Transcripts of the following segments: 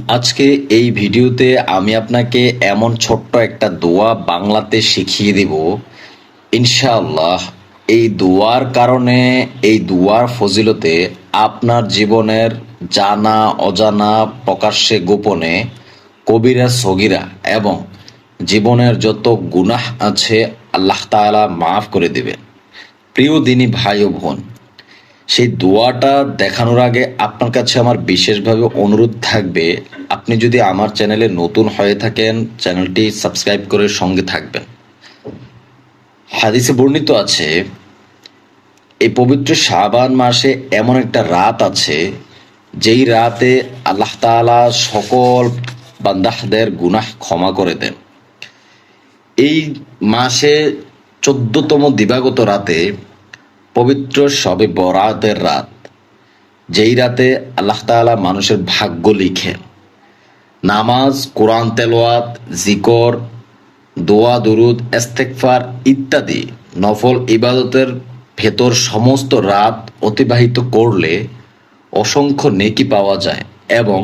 আজকে এই ভিডিওতে আমি আপনাকে এমন ছোট্ট একটা দোয়া বাংলাতে শিখিয়ে দিব। ইনশাআল্লাহ এই দোয়ার কারণে, এই দোয়ার ফজিলতে আপনার জীবনের জানা অজানা, প্রকাশ্যে গোপনে, কবিরা সগীরা এবং জীবনের যত গুনাহ আছে আল্লাহ তাআলা মাফ করে দিবেন। প্রিয় দিনী ভাই ও বোন, সেই দোয়াটা দেখানোর আগে আপনার কাছে আমার বিশেষভাবে অনুরোধ থাকবে, আপনি যদি আমার চ্যানেলে নতুন হয়ে থাকেন চ্যানেলটি সাবস্ক্রাইব করে সঙ্গে থাকবেন। হাদিসে বর্ণিত আছে, এই পবিত্র শাবান মাসে এমন একটা রাত আছে যেই রাতে আল্লাহ তাআলা সকল বান্দাহদের গুনাহ ক্ষমা করে দেন। এই মাসে 14তম দিবাগত রাতে পবিত্র শবে বরাতের রাত, যেই রাতে আল্লাহ তাআলা মানুষের ভাগ্য লিখেন। নামাজ, কোরআন তেলাওয়াত, জিকর, দোয়া দুরুদ, ইস্তেগফার ইত্যাদি নফল ইবাদতের ভেতর সমস্ত রাত অতিবাহিত করলে অসংখ্য নেকি পাওয়া যায় এবং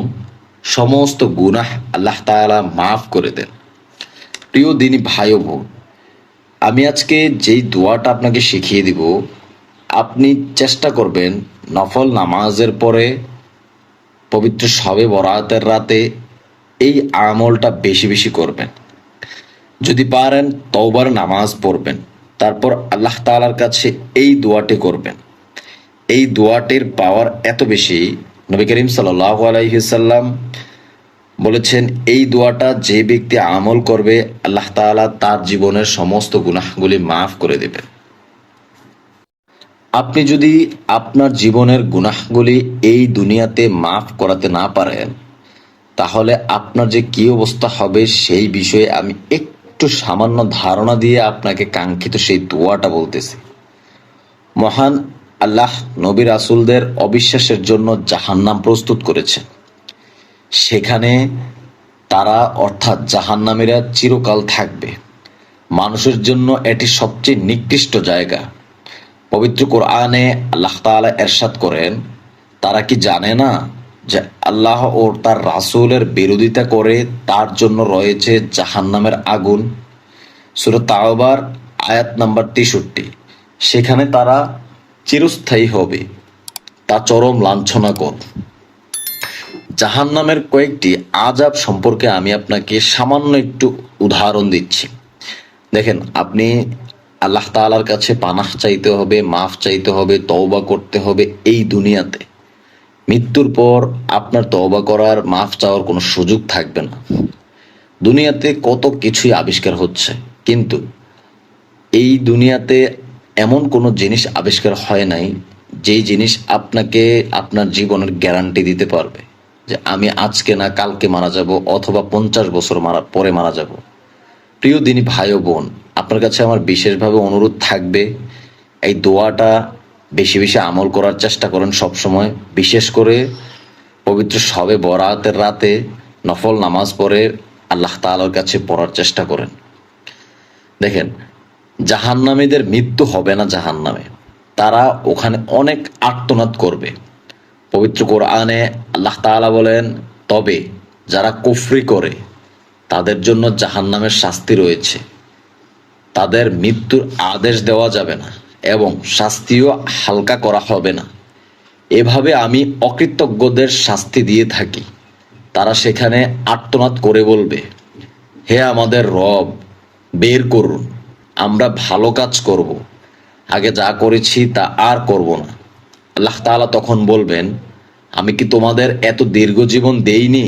সমস্ত গুনাহ আল্লাহ তাআলা মাফ করে দেন। প্রিয় দিনী ভাই ও বোন, আমি আজকে যেই দোয়াটা আপনাকে শিখিয়ে দিব, আপনি চেষ্টা করবেন নফল নামাজের পরে পবিত্র শবে বরাতের রাতে এই আমলটা বেশি বেশি করবেন। যদি পারেন তওবার নামাজ পড়বেন, তারপর আল্লাহ তাআলার কাছে এই দোয়াটি করবেন। এই দোয়াটির পাওয়ার এত বেশি, নবী করিম সাল্লাল্লাহু আলাইহি ওয়াসাল্লাম বলেছেন, এই দোয়াটা যে ব্যক্তি আমল করবে আল্লাহ তাআলা তার জীবনের সমস্ত গুনাহগুলি মাফ করে দেবেন। আপনি যদি আপনার জীবনের গুনাহগুলি এই দুনিয়াতে মাফ করাতে না পারেন, তাহলে আপনার যে কি অবস্থা হবে সেই বিষয়ে আমি একটু সামান্য ধারণা দিয়ে আপনাকে কাঙ্ক্ষিত সেই দোয়াটা বলতেছি। মহান আল্লাহ নবী রাসূলদের অবিশ্বাসের জন্য জাহান্নাম প্রস্তুত করেছেন। সেখানে তারা অর্থাৎ জাহান্নামীরা চিরকাল থাকবে। মানুষের জন্য এটি সবচেয়ে নিকৃষ্ট জায়গা। পবিত্র কোরআনে আল্লাহ তাআলা ইরশাদ করেন, তারা কি জানে না যে আল্লাহ ও তার রাসূলের বিরোধিতা করে তার জন্য রয়েছে জাহান্নামের আগুন। সূরা তাওবার আয়াত নাম্বার 63। সেখানে তারা চিরস্থায়ী হবে, তা চরম লাঞ্ছনাকর। জাহান্নামের কয়েকটি আযাব সম্পর্কে আমি আপনাকে সামান্য একটু উদাহরণ দিচ্ছি। দেখেন, আপনি আল্লাহ তাআলার কাছে পানাহ চাইতে হবে, মাফ চাইতে হবে, তওবা করতে হবে এই দুনিয়াতে। মৃত্যুর পর আপনার তওবা করার, মাফ চাওয়ার কোনো সুযোগ থাকবে না। দুনিয়াতে কত কিছুই আবিষ্কার হচ্ছে, কিন্তু এই দুনিয়াতে এমন কোনো জিনিস আবিষ্কার হয় নাই যেই জিনিস আপনাকে আপনার জীবনের গ্যারান্টি দিতে পারবে যে আমি আজকে না কালকে মারা যাব অথবা 50 বছর পরে মারা যাব। প্রিয় দিনী ভাই ও বোন, আপনার কাছে আমার বিশেষভাবে অনুরোধ থাকবে, এই দোয়াটা বেশি বেশি আমল করার চেষ্টা করেন সব সময়। বিশেষ করে পবিত্র শবে বরাতের রাতে নফল নামাজ পড়ে আল্লাহ তাআলার কাছে পড়ার চেষ্টা করেন। দেখেন, জাহান্নামীদের মৃত্যু হবে না জাহান্নামে, তারা ওখানে অনেক আর্তনাদ করবে। পবিত্র কোরআনে আল্লাহ তাআলা বলেন, তবে যারা কুফরি করে তাদের জন্য জাহান্নামের শাস্তি রয়েছে। তাদের মৃত্যুর আদেশ দেওয়া যাবে না এবং শাস্তিও হালকা করা হবে না। এভাবে আমি অকৃতজ্ঞদের শাস্তি দিয়ে থাকি। তারা সেখানে আর্তনাদ করে বলবে, হে আমাদের রব, বের করুন, আমরা ভালো কাজ করব, আগে যা করেছি তা আর করব না। আল্লাহ তাআলা তখন বলবেন, আমি কি তোমাদের এত দীর্ঘ জীবন দেইনি?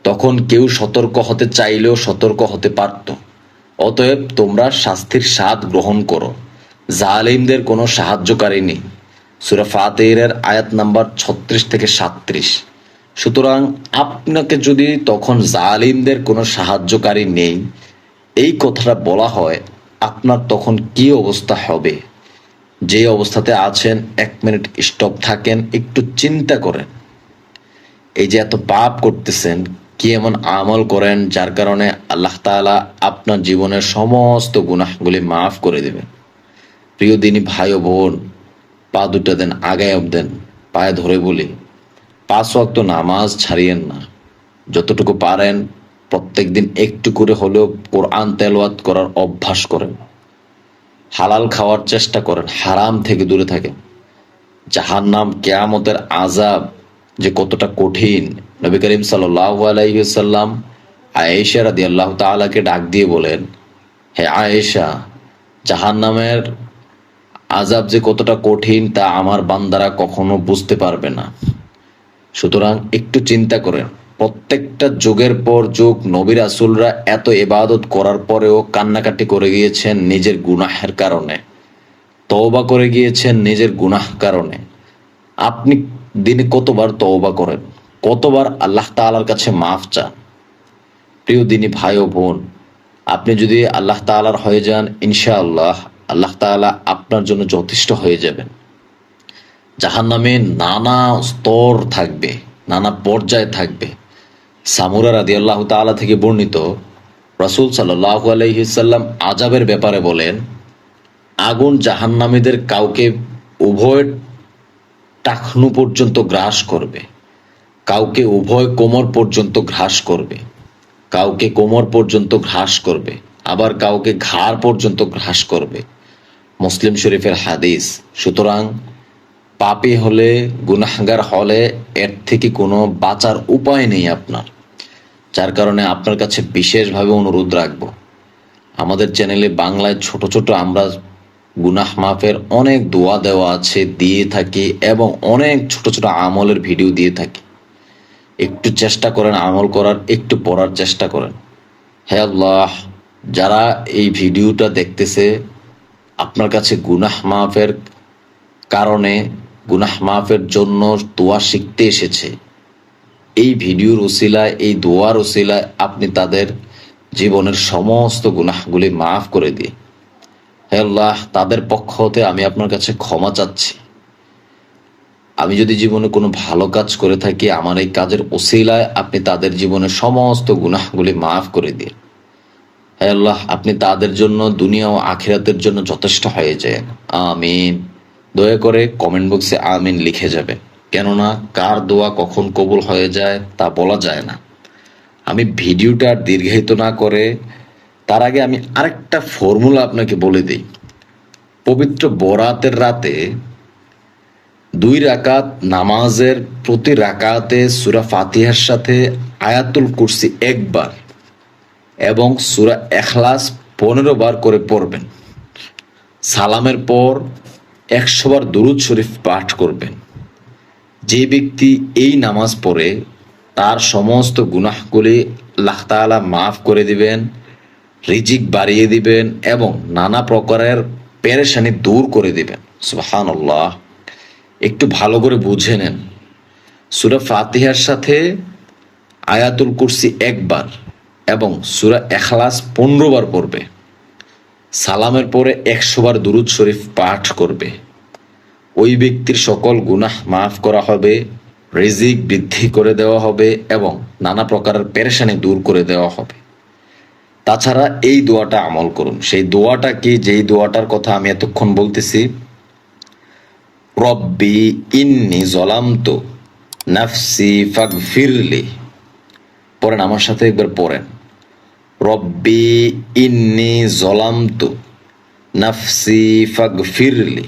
তখন কেউ সতর্ক হতে চাইলেও সতর্ক হতে পারত। অতএব তোমরা শাস্তির স্বাদ গ্রহণ করো, জালিমদের কোনো সাহায্যকারী নেই। সূরা ফাতিরের আয়াত নাম্বার 36 থেকে 37। সুতরাং আপনাকে যদি তখন জালিমদের কোনো সাহায্যকারী নেই এই কথাটা বলা হয়, আপনার তখন কি অবস্থা হবে? যে অবস্থাতে আছেন 1 মিনিট স্টপ থাকেন, একটু চিন্তা করেন। এই যে এত পাপ করতেছেন, কি এমন আমল করেন যার কারণে আল্লাহ তাআলা আপনার জীবনের সমস্ত গুনাহগুলি মাফ করে দেবেন। প্রিয় দিনী ভাই ও বোন, পা দুটো দেন, আগায় দেন, পায়ে ধরে বলি, 5 ওয়াক্ত নামাজ ছাড়িয়েন না। যতটুকু পারেন প্রত্যেকদিন একটু করে হলেও কোরআন তেলাওয়াত করার অভ্যাস করেন। হালাল খাওয়ার চেষ্টা করেন, হারাম থেকে দূরে থাকেন। জাহান্নাম, কিয়ামতের আযাব যে কতটা কঠিন, নবী করিম সাল্লাল্লাহু আলাইহি ওয়াসাল্লাম আয়েশা রাদিয়াল্লাহু তাআলাকে ডাক দিয়ে বলেন, হে আয়েশা, জাহান্নামের আযাব যে কতটা কঠিন তা আমার বান্দারা কখনো বুঝতে পারবে না। সুতরাং একটু চিন্তা করেন, প্রত্যেকটা যুগের পর যুগ নবী রাসূলরা এত ইবাদত করার পরেও কান্নাকাটি করে গিয়েছেন নিজের গুনাহের কারণে, তওবা করে গিয়েছেন নিজের গুনাহ কারণে। আপনি দিনে কতবার তওবা করেন, কতবার আল্লাহ তাআলার কাছে মাফ চান? প্রিয় দিনী ভাই ও বোন, আপনি যদি আল্লাহ তাআলার হয়ে যান, ইনশাআল্লাহ আল্লাহ তাআলা আপনার জন্য যথেষ্ট হয়ে যাবেন। জাহান্নামে নানা স্তর থাকবে, নানা পর্যায়ে থাকবে। সামুরা রাদিয়াল্লাহু তাআলা থেকে বর্ণিত, রাসূল সাল্লাল্লাহু আলাইহি সাল্লাম আযাবের ব্যাপারে বলেন, আগুন জাহান্নামীদের কাউকে উভয় টাকনু পর্যন্ত গ্রাস করবে, কাউকে উভয় কোমর পর্যন্ত গ্রাস করবে, কাউকে কোমর পর্যন্ত গ্রাস করবে, আবার কাউকে ঘাড় পর্যন্ত গ্রাস করবে। মুসলিম শরীফের হাদিস। সুতরাং পাপী হলে, গুনাহগার হলে এর থেকে কোনো বাঁচার উপায় নেই আপনার। যার কারণে আপনার কাছে বিশেষভাবে অনুরোধ রাখবো, আমাদের চ্যানেলে বাংলায় ছোট ছোট আমরা গুনাহ মাফের অনেক দোয়া দেওয়া আছে, দিয়ে থাকি, এবং অনেক ছোট ছোট আমলের ভিডিও দিয়ে থাকি। একটু চেষ্টা করেন আমল করার, একটু পড়ার চেষ্টা করেন। হে আল্লাহ, যারা এই ভিডিওটা দেখতেছে আপনার কাছে গুনাহ মাফের কারণে, গুনাহ মাফের জন্য দোয়া শিখতে এসেছে, এই ভিডিওর উসিলায়, এই দোয়ার উসিলায় আপনি তাদের জীবনের সমস্ত গুনাহগুলি মাফ করে দিয়ে, হে আল্লাহ, তাদের পক্ষ হতে আমি আপনার কাছে ক্ষমা চাচ্ছি। আমি যদি জীবনে কোনো ভালো কাজ করে থাকি, আমার এই কাজের উসিলায় আপনি তাদের জীবনের সমস্ত গুনাহগুলি মাফ করে দিন। হে আল্লাহ, আপনি তাদের জন্য দুনিয়া ও আখিরাতের জন্য যথেষ্ট হয়ে যায়। আমিন। দয়া করে কমেন্ট বক্সে আমিন লিখে যাবেন, কেননা কার দোয়া কখন কবুল হয়ে যায় তা বলা যায় না। আমি ভিডিওটা আর দীর্ঘায়িত না করে তার আগে আমি আরেকটা ফর্মুলা আপনাকে বলে দিই। পবিত্র বরাতের রাতে 2 রাকাত নামাজের প্রতি রাকাতে সূরা ফাতিহার সাথে আয়াতুল কুরসি 1 বার এবং সূরা ইখলাস 15 বার করে পড়বেন। সালামের পর 100 বার দুরূদ শরীফ পাঠ করবেন। যে ব্যক্তি এই নামাজ পড়ে তার সমস্ত গুনাহগুলি আল্লাহ তাআলা মাফ করে দিবেন, রিজিক বাড়িয়ে দিবেন এবং নানা প্রকারের পেরেশানি দূর করে দিবেন। সুবহানাল্লাহ। একটু ভালো করে বুঝে নেন, সূরা ফাতিহার সাথে আয়াতুল কুরসি 1 বার এবং সূরা ইখলাস 15 বার পড়বে। সালামের পরে 100 বার দুরূদ শরীফ পাঠ করবে। ওই ব্যক্তির সকল গুনাহ মাফ করা হবে, রিজিক বৃদ্ধি করে দেওয়া হবে এবং নানা প্রকারের পেরেশানি দূর করে দেওয়া হবে। তাছাড়া এই দোয়াটা আমল করুন। সেই দোয়াটা কি, যেই দোয়াটার কথা আমি এতক্ষণ বলতেছি, রব্বি ইন্নি জলামতু নাফসি ফাগফিরলি। পড়েন, আমার সাথে একবার পড়েন, রব্বি ইন্নি জলামতু নাফসি ফাগফিরলি।